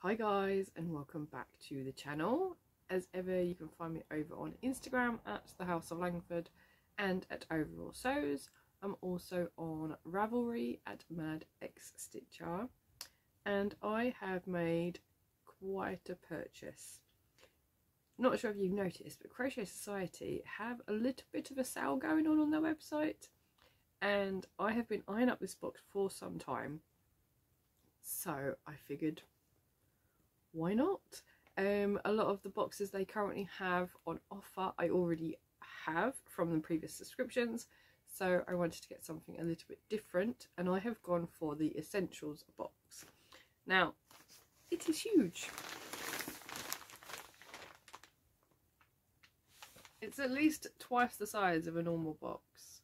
Hi guys, and welcome back to the channel. As ever, you can find me over on Instagram at the House of Langford and at Overall Sews. I'm also on Ravelry at Mad X Stitcher, and I have made quite a purchase. Not sure if you've noticed, but Crochet Society have a little bit of a sale going on their website, and I have been eyeing up this box for some time, so I figured, why not? A lot of the boxes they currently have on offer I already have from the previous subscriptions, so I wanted to get something a little bit different, and I have gone for the Essentials box. Now, it is huge. It's at least twice the size of a normal box,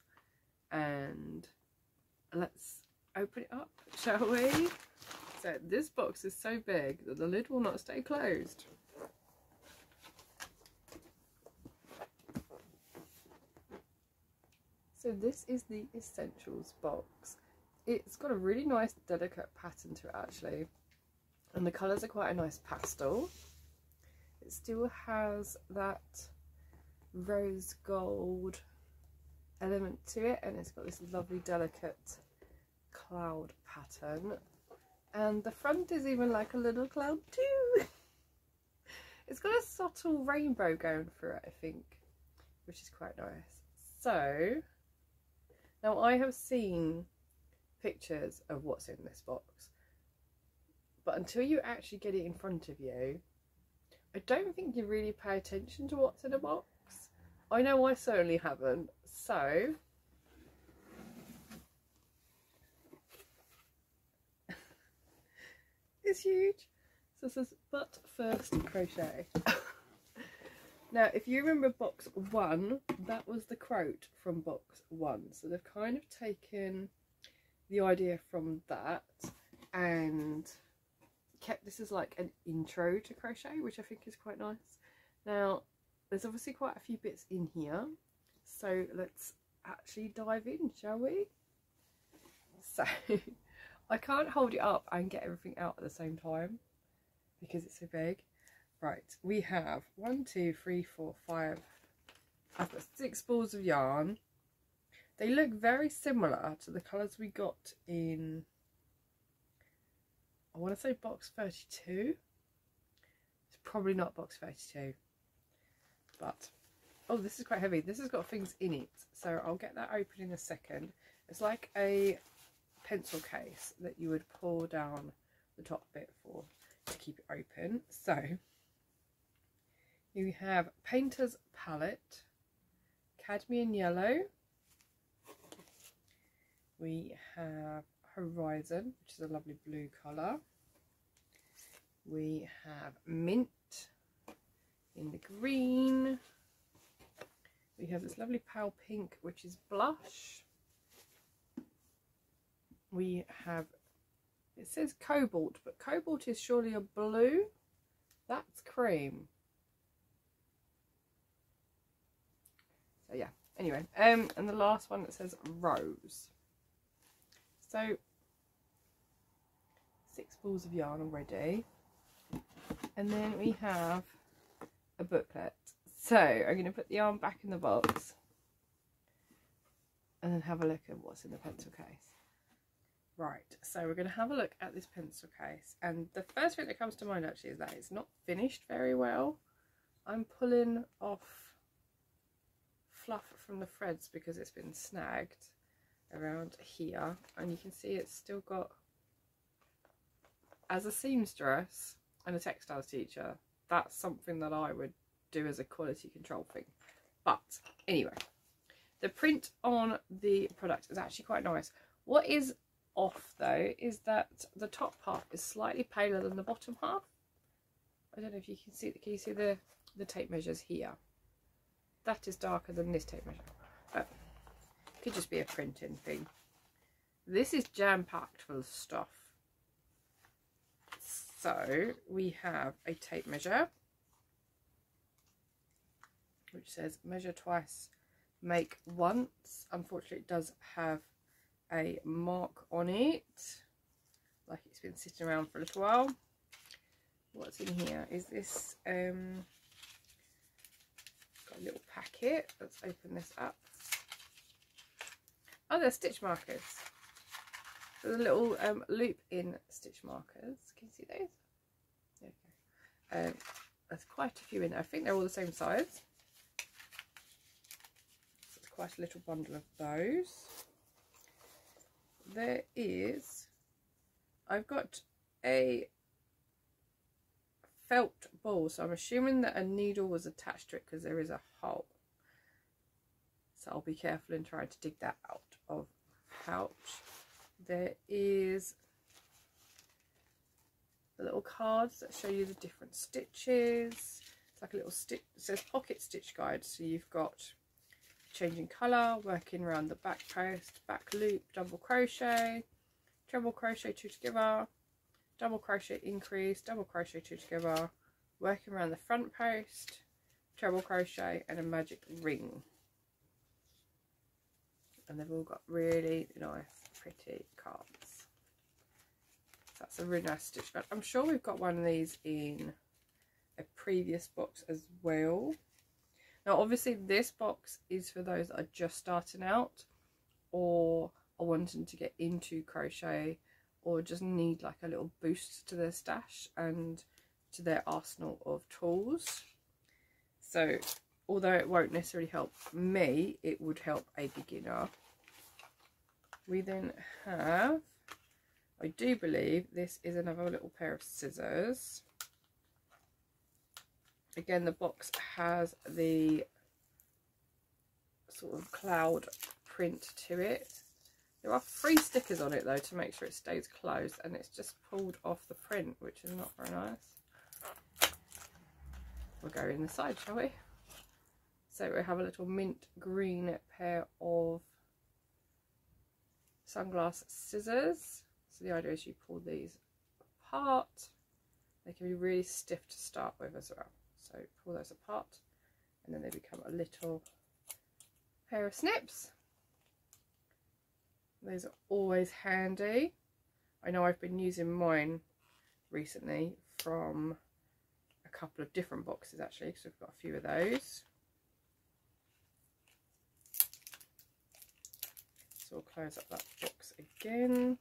and let's open it up, shall we? So this box is so big that the lid will not stay closed. So this is the Essentials box. It's got a really nice delicate pattern to it actually, and the colours are quite a nice pastel. It still has that rose gold element to it, and it's got this lovely delicate cloud pattern. And the front is even like a little cloud too. It's got a subtle rainbow going through it, I think, which is quite nice. So, now I have seen pictures of what's in this box, but until you actually get it in front of you, I don't think you really pay attention to what's in a box. I know I certainly haven't, so it's huge. So it says, but first crochet. Now, if you remember box 1, that was the quote from box 1. So they've kind of taken the idea from that and kept this as like an intro to crochet, which I think is quite nice. Now, there's obviously quite a few bits in here, so let's actually dive in, shall we? So I can't hold it up and get everything out at the same time because it's so big. Right, we have 1, 2, 3, 4, 5. I've got 6 balls of yarn. They look very similar to the colours we got in, I want to say box 32. It's probably not box 32. But, oh, this is quite heavy. This has got things in it, so I'll get that open in a second. It's like a pencil case that you would pull down the top bit for to keep it open. So you have Painter's Palette, Cadmium Yellow, we have Horizon, which is a lovely blue colour, we have Mint in the green, we have this lovely pale pink which is blush, we have, it says cobalt, but cobalt is surely a blue. That's cream. So yeah, anyway, and the last one that says rose. So 6 balls of yarn already, and then we have a booklet. So I'm going to put the yarn back in the box and then have a look at what's in the pencil case. Right, so we're going to have a look at this pencil case, and the first thing that comes to mind actually is that it's not finished very well. I'm pulling off fluff from the threads because it's been snagged around here, and you can see it's still got, as a seamstress and a textiles teacher, that's something that I would do as a quality control thing. But anyway, the print on the product is actually quite nice. What is off though is that the top half is slightly paler than the bottom half. I don't know if you can see, can you see the tape measures here? That is darker than this tape measure, but it could just be a printing thing. This is jam-packed full of stuff. So we have a tape measure which says measure twice, make once. Unfortunately it does have a mark on it, like it's been sitting around for a little while. what's in here is this, got a little packet. Let's open this up. Oh, they're stitch markers. There's a little loop in stitch markers. Can you see those? There we go. There's quite a few in there. I think they're all the same size. So it's quite a little bundle of those. There is, I've got a felt ball, so I'm assuming that a needle was attached to it because there is a hole. So I'll be careful in trying to dig that out of the pouch. There is the little cards that show you the different stitches. It's like a little stitch, it says pocket stitch guide. So you've got changing colour, working around the back post, back loop, double crochet, treble crochet 2 together, double crochet increase, double crochet 2 together, working around the front post, treble crochet, and a magic ring. And they've all got really nice, pretty cards. So that's a really nice stitch guide. I'm sure we've got one of these in a previous box as well. Now obviously this box is for those that are just starting out or are wanting to get into crochet or just need like a little boost to their stash and to their arsenal of tools. So although it won't necessarily help me, it would help a beginner. We then have, I do believe this is another little pair of scissors. Again, the box has the sort of cloud print to it. There are 3 stickers on it though to make sure it stays closed, and it's just pulled off the print, which is not very nice. We'll go in the side, shall we? So we have a little mint green pair of Sunglass Scissors. So the idea is you pull these apart. They can be really stiff to start with as well. So pull those apart and then they become a little pair of snips. Those are always handy. I know I've been using mine recently from a couple of different boxes actually, because we've got a few of those. So we'll close up that box again.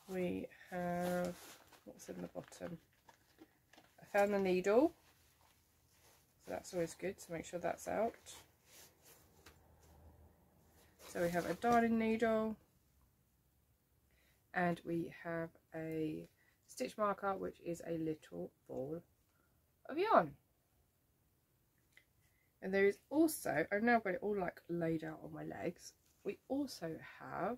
We have, what's in the bottom? I found the needle, so that's always good to make sure that's out. So we have a darning needle, and we have a stitch marker, which is a little ball of yarn. And there is also, I've now got it all like laid out on my legs, we also have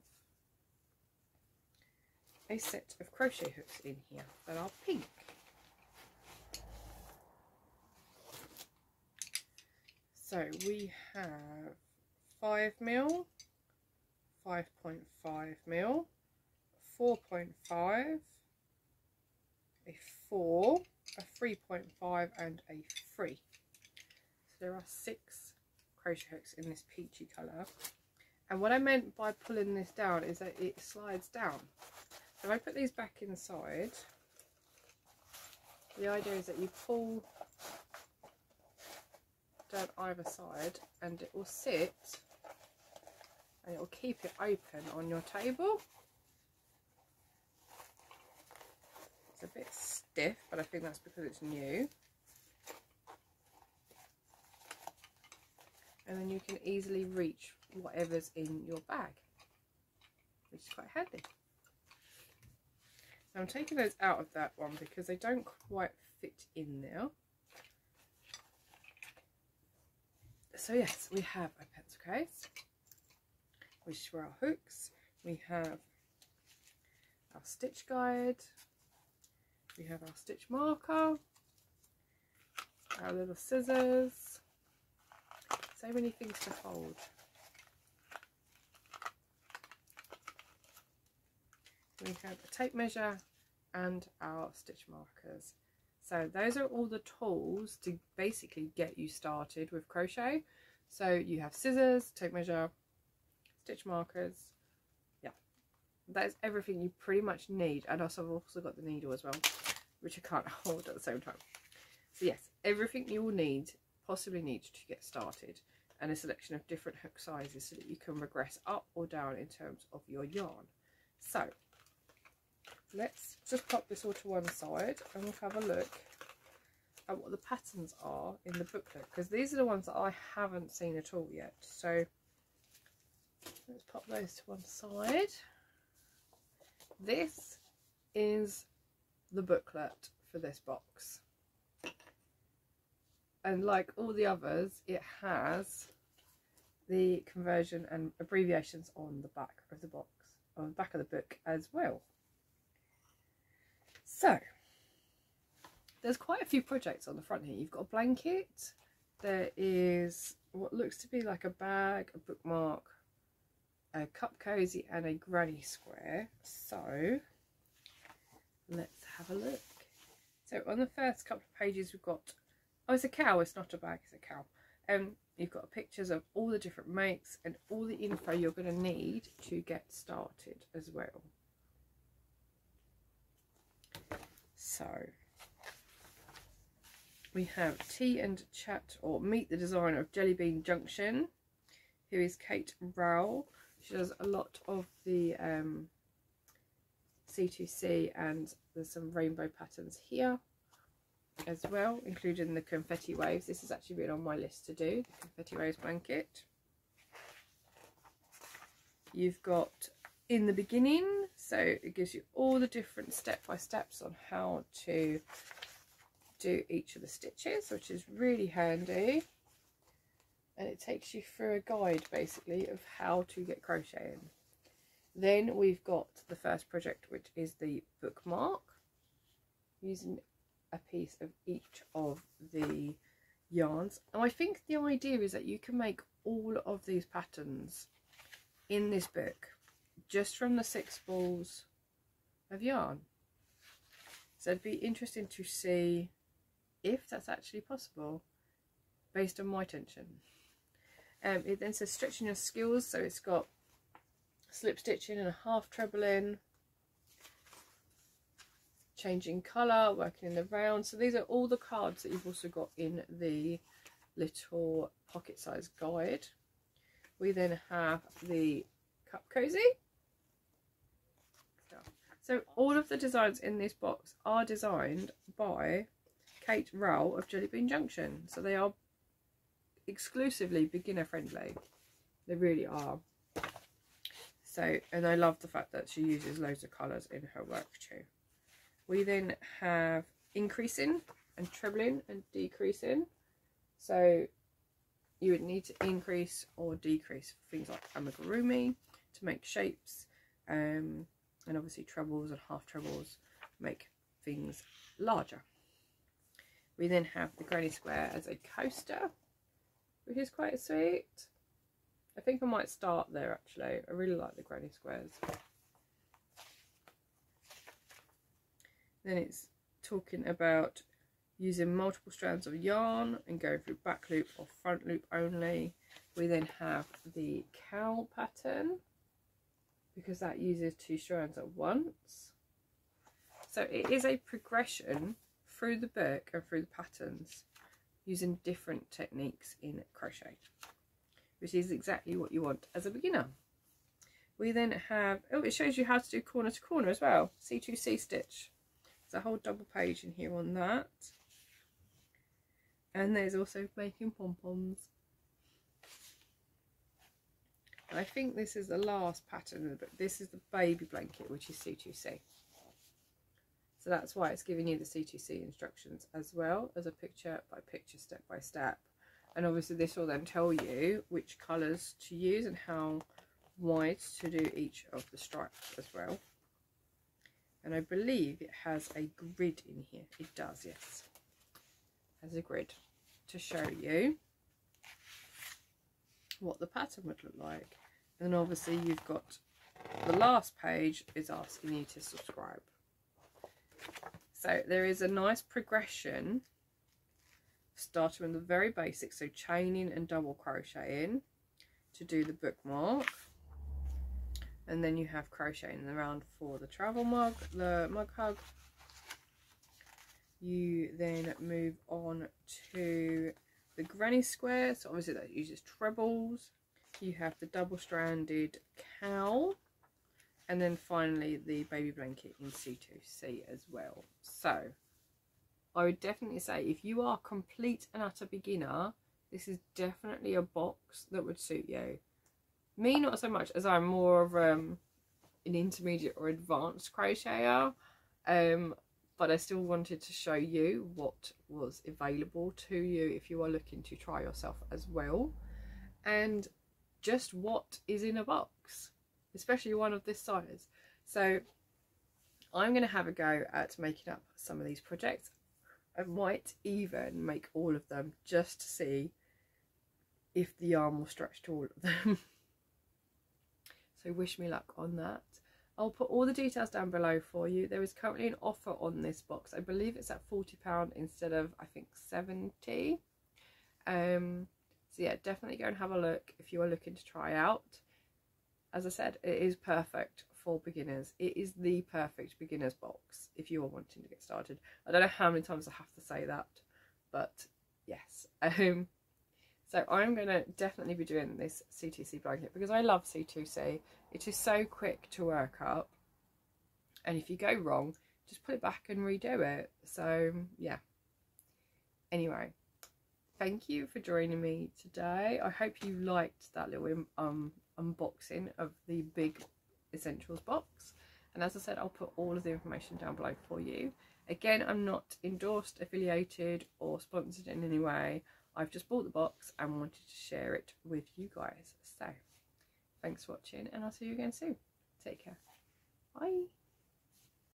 a set of crochet hooks in here that are pink. So we have 5mm, 5.5mm, 4.5, a 4, a 3.5 and a 3. So there are 6 crochet hooks in this peachy colour. And what I meant by pulling this down is that it slides down. So if I put these back inside, the idea is that you pull down either side and it will sit and it will keep it open on your table. It's a bit stiff, but I think that's because it's new. And then you can easily reach whatever's in your bag, which is quite handy. Now I'm taking those out of that one because they don't quite fit in there. So yes, we have a pencil case, which is for our hooks. We have our stitch guide. We have our stitch marker, our little scissors. So many things to hold. We have a tape measure and our stitch markers. So those are all the tools to basically get you started with crochet. So you have scissors, tape measure, stitch markers, yeah, that is everything you pretty much need. And also I've also got the needle as well, which I can't hold at the same time. So yes, everything you will need, possibly need to get started, and a selection of different hook sizes so that you can regress up or down in terms of your yarn. So let's just pop this all to one side and we'll have a look at what the patterns are in the booklet, because these are the ones that I haven't seen at all yet. So let's pop those to one side. This is the booklet for this box, and like all the others, it has the conversion and abbreviations on the back of the box, on the back of the book as well. So there's quite a few projects on the front here. You've got a blanket, there is what looks to be like a bag, a bookmark, a cup cozy and a granny square. So let's have a look. So on the first couple of pages we've got, oh, it's a cow, it's not a bag, it's a cow. You've got pictures of all the different makes and all the info you're going to need to get started as well. So we have Tea and Chat, or Meet the Designer of Jelly Bean Junction, who is Kate Rowell. She does a lot of the C2C, and there's some rainbow patterns here as well, including the confetti waves. This has actually been on my list to do, the confetti waves blanket. You've got In the Beginning, so it gives you all the different step-by-steps on how to do each of the stitches, which is really handy, and it takes you through a guide basically of how to get crocheting. Then we've got the first project, which is the bookmark, using a piece of each of the yarns. And I think the idea is that you can make all of these patterns in this book just from the 6 balls of yarn. So it'd be interesting to see if that's actually possible based on my tension. It then says stretching your skills, so it's got slip stitching and a half treble in, changing colour, working in the round. So these are all the cards that you've also got in the little pocket size guide. We then have the cup cozy. So all of the designs in this box are designed by Kate Rowell of Jelly Bean Junction. So they are exclusively beginner friendly. They really are. So, and I love the fact that she uses loads of colours in her work too. We then have increasing and trebling and decreasing. So you would need to increase or decrease things like amigurumi to make shapes, and obviously trebles and half trebles make things larger. We then have the granny square as a coaster, which is quite sweet. I think I might start there actually. I really like the granny squares. Then it's talking about using multiple strands of yarn and going through back loop or front loop only. We then have the cowl pattern, because that uses 2 strands at once. So it is a progression through the book and through the patterns using different techniques in crochet, which is exactly what you want as a beginner. We then have, oh, it shows you how to do corner to corner as well, C2C stitch. There's a whole double page in here on that. And there's also making pom-poms. And I think this is the last pattern, but this is the baby blanket, which is C2C. So that's why it's giving you the C2C instructions as well as a picture by picture, step by step. And obviously this will then tell you which colours to use and how wide to do each of the stripes as well. And I believe it has a grid in here. It does, yes. It has a grid to show you what the pattern would look like. And obviously you've got the last page is asking you to subscribe. So there is a nice progression, starting with the very basics, so chaining and double crocheting to do the bookmark. and then you have crocheting around for the travel mug, the mug hug. You then move on to the granny square, so obviously that uses trebles. You have the double-stranded cowl, and then finally the baby blanket in C2C as well. So I would definitely say if you are complete and utter beginner, this is definitely a box that would suit you. Me, not so much, as I'm more of an intermediate or advanced crocheter, but I still wanted to show you what was available to you if you are looking to try yourself as well, and just what is in a box, especially one of this size. So I'm going to have a go at making up some of these projects. I might even make all of them just to see if the yarn will stretch to all of them. So wish me luck on that. I'll put all the details down below for you. There is currently an offer on this box. I believe it's at £40 instead of, I think, 70. So yeah, definitely go and have a look if you are looking to try out. As I said, it is perfect for beginners. It is the perfect beginner's box if you are wanting to get started. I don't know how many times I have to say that, but yes. So I'm going to definitely be doing this C2C blanket because I love C2C. It is so quick to work up, and if you go wrong, just put it back and redo it. So yeah, anyway, thank you for joining me today. I hope you liked that little unboxing of the big essentials box, and as I said, I'll put all of the information down below for you. Again, I'm not endorsed, affiliated or sponsored in any way. I've just bought the box and wanted to share it with you guys. So thanks for watching, and I'll see you again soon. Take care. Bye.